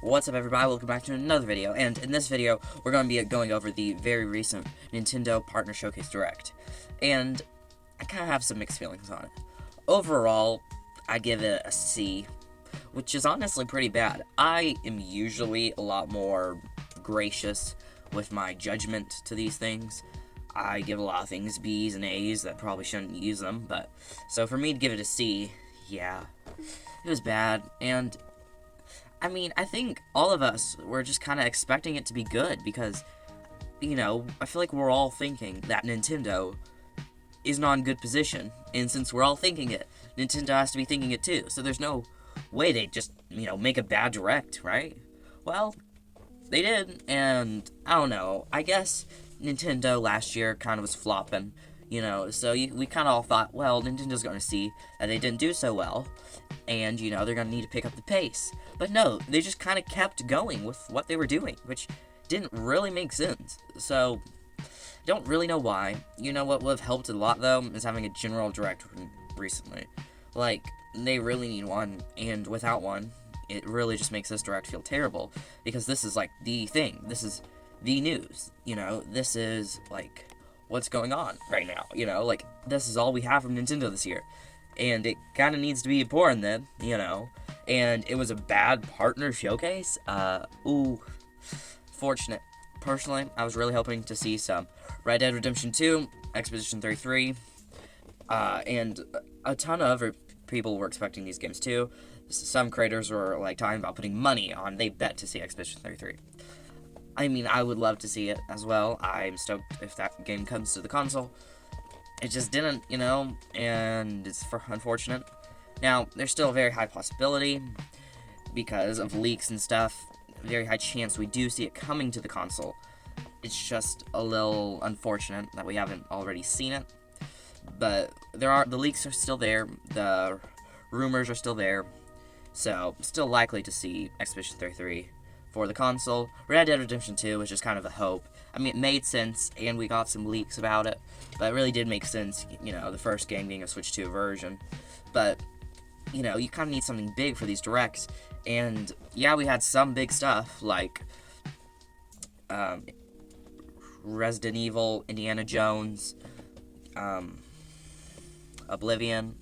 What's up, everybody? Welcome back to another video, and in this video, we're going to be going over the very recent Nintendo Partner Showcase Direct, and I kind of have some mixed feelings on it. Overall, I give it a C, which is honestly pretty bad. I am usually a lot more gracious with my judgment to these things. I give a lot of things B's and A's that probably shouldn't use them, but so for me to give it a C, yeah, it was bad, and I mean, I think all of us were just kind of expecting it to be good because, you know, I feel like we're all thinking that Nintendo is not in good position, and since we're all thinking it, Nintendo has to be thinking it too, so there's no way they just, make a bad Direct, right? Well, they did, and I don't know, I guess Nintendo last year kind of was flopping, so we kind of all thought, well, Nintendo's going to see that they didn't do so well, and, they're going to need to pick up the pace. But no, they just kind of kept going with what they were doing, which didn't really make sense. So, don't really know why. You know what would have helped a lot, though, is having a General Direct recently. Like, they really need one, and without one, it really just makes this Direct feel terrible, because this is, like, the thing. This is the news, This is, like, what's going on right now, Like, this is all we have from Nintendo this year. And it kind of needs to be important then, And it was a bad partner showcase. Fortunate. Personally, I was really hoping to see some Red Dead Redemption 2, Expedition 33, and a ton of other people were expecting these games too. Some creators were, like, talking about putting money on, they bet to see Expedition 33. I mean, I would love to see it as well. I'm stoked if that game comes to the console. It just didn't, and it's unfortunate. Now, there's still a very high possibility, because of leaks and stuff, very high chance we do see it coming to the console. It's just a little unfortunate that we haven't already seen it. But the leaks are still there, the rumors are still there, so still likely to see Expedition 33 for the console. Red Dead Redemption 2 was just kind of a hope. I mean, it made sense, and we got some leaks about it, but it really did make sense, the first game being a Switch 2 version. But, you kind of need something big for these Directs, and, yeah, we had some big stuff, like, Resident Evil, Indiana Jones, Oblivion,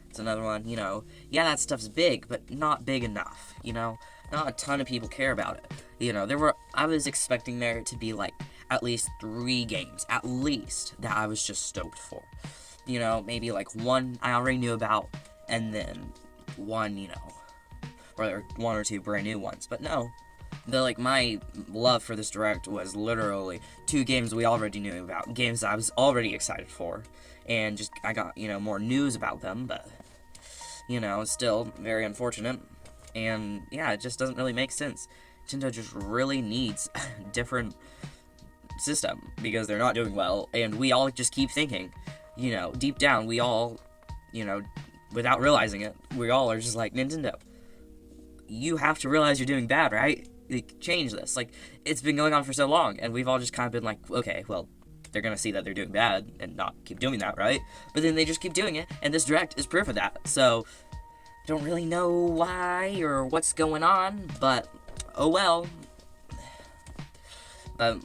it's another one, yeah, that stuff's big, but not big enough, Not a ton of people care about it. I was expecting there to be, like, at least 3 games, at least, that I was just stoked for. Maybe, like, one I already knew about, and then one, or 1 or 2 brand new ones. But no, my love for this Direct was literally 2 games we already knew about, games I was already excited for, and just, I got, more news about them, but, still very unfortunate. And, yeah, it just doesn't really make sense. Nintendo just really needs a different system, because they're not doing well, and we all just keep thinking, deep down, we all, without realizing it, we all are just like, Nintendo, you have to realize you're doing bad, right? Like, change this. Like, it's been going on for so long, and we've all just kind of been like, okay, well, they're gonna see that they're doing bad, and not keep doing that, right? But then they just keep doing it, and this Direct is proof of that, so don't really know why or what's going on, but oh well. But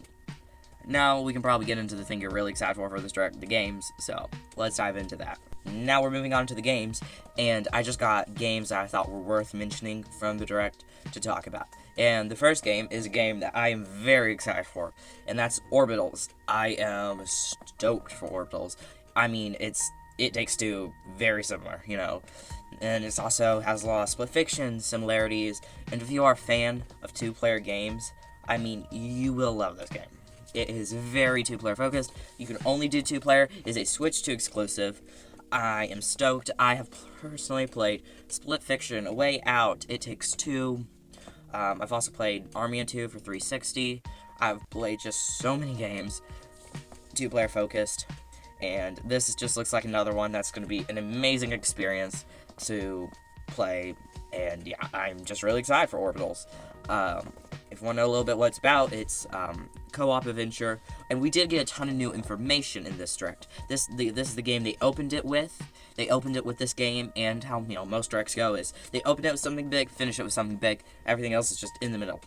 now we can probably get into the thing you're really excited for this Direct, the games, so let's dive into that. Now we're moving on to the games, and I just got games that I thought were worth mentioning from the Direct to talk about. And the first game is a game that I am very excited for, and that's Orbitals. I am stoked for Orbitals. I mean, It Takes Two, very similar, and it also has a lot of split fiction similarities, and if you are a fan of 2-player games, I mean, you will love this game. It is very 2-player focused. You can only do 2-player. It is a Switch 2 exclusive. I am stoked. I have personally played Split Fiction, A Way Out, It Takes Two. I've also played Army of 2 for 360. I've played just so many games, 2-player focused, and this just looks like another one that's going to be an amazing experience to play, and yeah, I'm just really excited for Orbitals. if you want to know a little bit what it's about, it's co-op adventure, and we did get a ton of new information in this direct. This is the game they opened it with. They opened it with this game, and how most directs go is they open it with something big, finish it with something big. Everything else is just in the middle.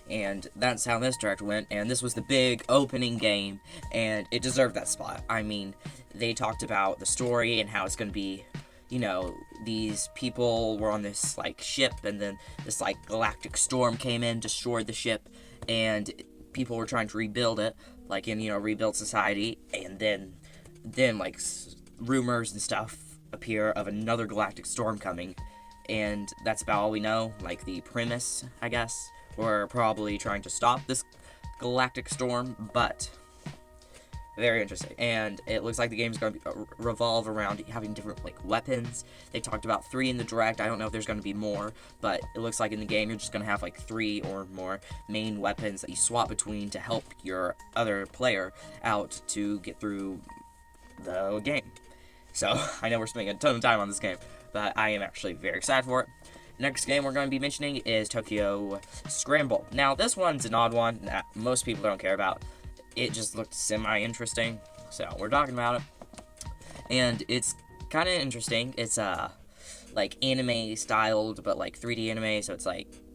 And that's how this direct went, and this was the big opening game, and it deserved that spot. I mean, they talked about the story and how it's going to be, these people were on this, ship, and then this, galactic storm came in, destroyed the ship, and people were trying to rebuild it, rebuild society, and then rumors and stuff appear of another galactic storm coming, and that's about all we know, the premise, I guess. We're probably trying to stop this galactic storm, but very interesting. And it looks like the game's going to revolve around having different, weapons. They talked about 3 in the direct. I don't know if there's going to be more, but it looks like in the game you're just going to have, 3 or more main weapons that you swap between to help your other player out to get through the game. So, I know we're spending a ton of time on this game, but I am actually very excited for it. Next game we're going to be mentioning is Tokyo Scramble. Now, this one's an odd one that most people don't care about. It just looked semi-interesting, so we're talking about it. And it's kind of interesting. It's, anime-styled, but, 3D anime, so it's,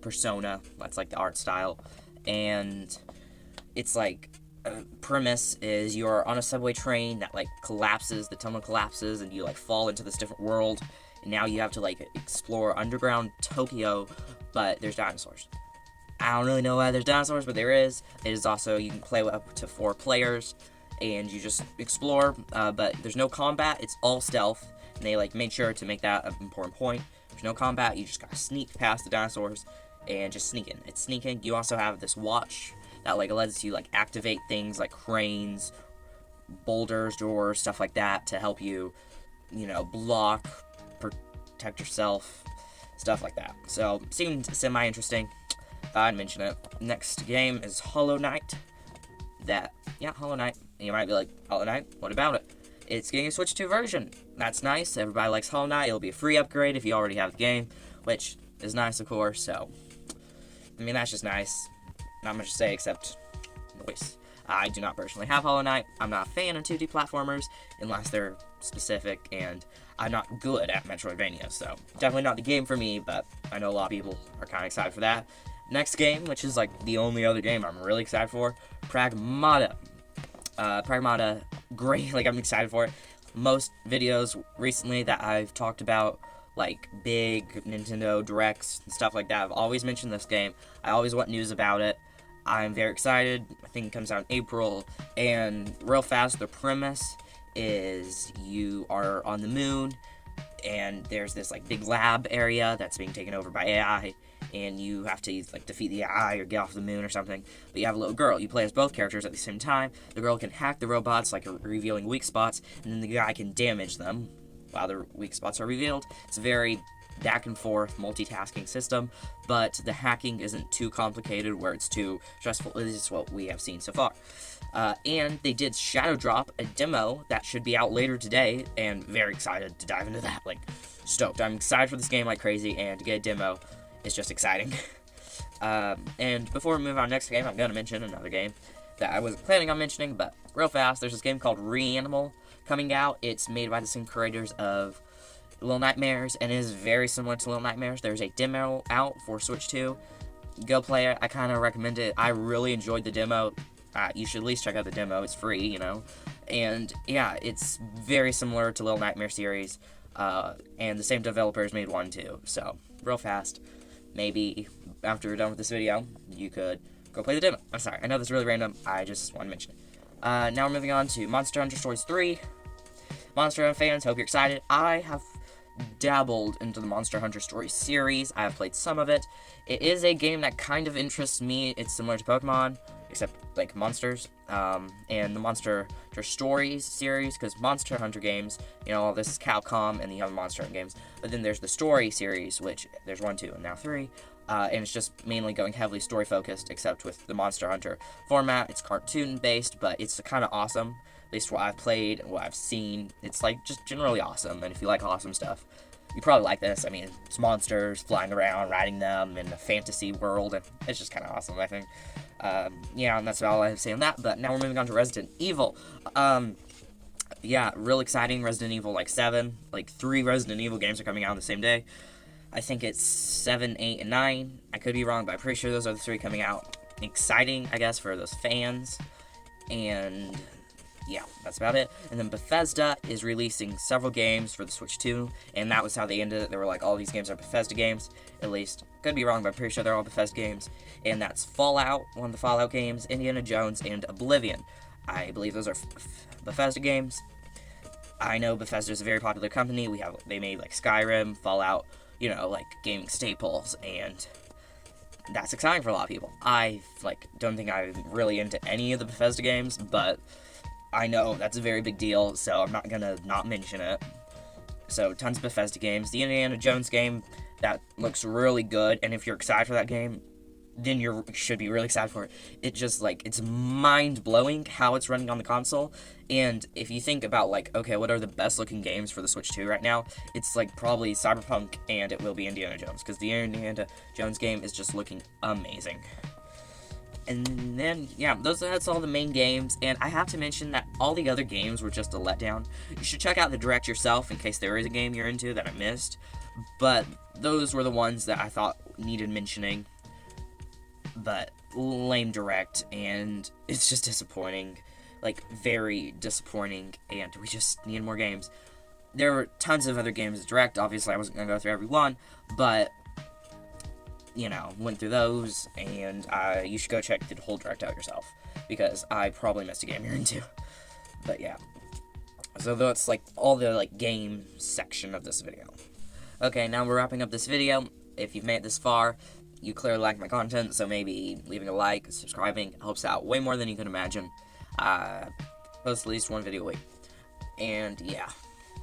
Persona. That's, the art style. And it's, premise is you're on a subway train that, collapses, the tunnel collapses, and you, fall into this different world. And now you have to, explore underground Tokyo, but there's dinosaurs. I don't really know why there's dinosaurs, but there is. It is also, you can play with up to 4 players, and you just explore, but there's no combat. It's all stealth, and they, made sure to make that an important point. There's no combat. You just gotta sneak past the dinosaurs and just sneak in. It's sneaking. You also have this watch that, lets you, activate things like cranes, boulders, doors, stuff like that to help you, block, protect yourself, stuff like that. So, seemed semi-interesting. I'd mention it. Next game is Hollow Knight. Hollow Knight. And you might be like, Hollow Knight? What about it? It's getting a Switch 2 version. That's nice. Everybody likes Hollow Knight. It'll be a free upgrade if you already have the game, which is nice, of course. So, that's just nice. Not much to say except noise. I do not personally have Hollow Knight. I'm not a fan of 2D platformers unless they're specific, and I'm not good at Metroidvania, so definitely not the game for me, but I know a lot of people are kind of excited for that. Next game, which is the only other game I'm really excited for, Pragmata. Pragmata, great, I'm excited for it. Most videos recently that I've talked about, big Nintendo Directs and stuff like that, I've always mentioned this game. I always want news about it. I'm very excited. I think it comes out in April, and real fast, the premise is you are on the moon, and there's this big lab area that's being taken over by AI, and you have to defeat the AI or get off the moon or something. But you have a little girl. You play as both characters at the same time. The girl can hack the robots, revealing weak spots, and then the guy can damage them while the weak spots are revealed. It's a very back and forth multitasking system, but the hacking isn't too complicated where it's too stressful. This is what we have seen so far. And they did Shadow Drop, a demo that should be out later today, and very excited to dive into that. Stoked. I'm excited for this game like crazy, and to get a demo is just exciting. And before we move on to the next game, I'm going to mention another game that I wasn't planning on mentioning, but real fast, there's this game called Reanimal coming out. It's made by the same creators of Little Nightmares, and it is very similar to Little Nightmares. There's a demo out for Switch 2. Go play it. I kind of recommend it. I really enjoyed the demo. You should at least check out the demo. It's free, And, yeah, it's very similar to Little Nightmare series. And the same developers made 1 too. So, real fast. Maybe after we're done with this video, you could go play the demo. I'm sorry. I know this is really random. I just want to mention it. Now we're moving on to Monster Hunter Stories 3. Monster Hunter fans, hope you're excited. I have dabbled into the Monster Hunter Stories series. I have played some of it. It is a game that kind of interests me. It's similar to Pokemon, except monsters. And the Monster Hunter Stories series, because Monster Hunter games, this is Capcom and the other Monster Hunter games. But then there's the Story series, which there's 1, 2, and now 3. And it's just mainly going heavily story focused, except with the Monster Hunter format. It's cartoon based, but it's kind of awesome. At least what I've played and what I've seen, it's just generally awesome. And if you like awesome stuff, you probably like this. I mean, it's monsters flying around, riding them in a fantasy world, and it's just kind of awesome, I think. Yeah, and that's about all I have to say on that, but now we're moving on to Resident Evil. Yeah, real exciting. Resident Evil, 7, 3 Resident Evil games are coming out on the same day. I think it's 7, 8, and 9. I could be wrong, but I'm pretty sure those are the 3 coming out. Exciting, I guess, for those fans. And yeah, that's about it. And then Bethesda is releasing several games for the Switch 2, and that was how they ended it. They were like, all these games are Bethesda games, at least. Could be wrong, but I'm pretty sure they're all Bethesda games. And that's Fallout, one of the Fallout games, Indiana Jones, and Oblivion. I believe those are Bethesda games. I know Bethesda is a very popular company. They made Skyrim, Fallout, gaming staples, and that's exciting for a lot of people. I don't think I'm really into any of the Bethesda games, but I know that's a very big deal, so I'm not gonna not mention it. So tons of Bethesda games. The Indiana Jones game, that looks really good, and if you're excited for that game, then you should be really excited for it. It just, it's mind-blowing how it's running on the console, and if you think about, okay, what are the best-looking games for the Switch 2 right now, it's, probably Cyberpunk, and it will be Indiana Jones, because the Indiana Jones game is just looking amazing. And then, yeah, that's all the main games, and I have to mention that all the other games were just a letdown. You should check out the Direct yourself in case there is a game you're into that I missed, but those were the ones that I thought needed mentioning. But lame Direct, and it's just disappointing, very disappointing, and we just need more games. There were tons of other games at Direct. Obviously I wasn't going to go through every one, but went through those, and you should go check the whole Direct out yourself, because I probably missed a game you're into. But yeah, so that's all the game section of this video. Okay, now we're wrapping up this video. If you've made it this far, you clearly like my content, so maybe leaving a like, subscribing helps out way more than you can imagine. Post at least one video a week. And yeah,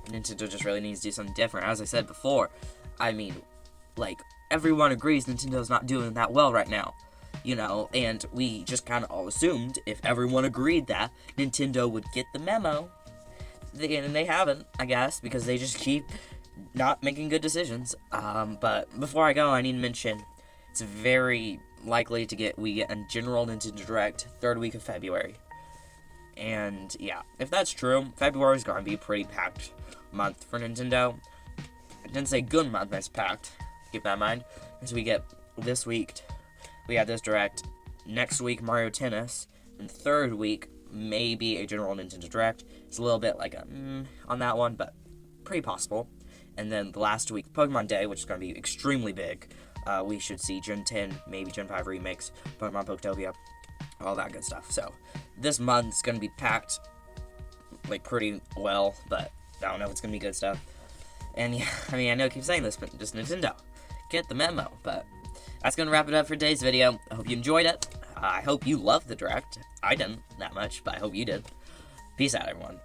Nintendo just really needs to do something different. As I said before, I mean, everyone agrees Nintendo's not doing that well right now. And we just kind of all assumed if everyone agreed that Nintendo would get the memo. And they haven't, I guess, because they just keep not making good decisions. But before I go, I need to mention it's very likely we get a general Nintendo Direct 3rd week of February. And yeah, if that's true, February is going to be a pretty packed month for Nintendo. I didn't say good month, but it's packed. Keep that in mind. As we get this week, we have this Direct. Next week, Mario Tennis. And 3rd week, maybe a general Nintendo Direct. It's a little bit on that one, but pretty possible. And then the last week, Pokemon Day, which is going to be extremely big. We should see Gen 10, maybe Gen 5 remakes, Pokemon Poketopia, all that good stuff. So, this month's going to be packed, pretty well, but I don't know if it's going to be good stuff. And yeah, I know I keep saying this, but just Nintendo, get the memo. But that's going to wrap it up for today's video. I hope you enjoyed it. I hope you loved the Direct. I didn't that much, but I hope you did. Peace out, everyone.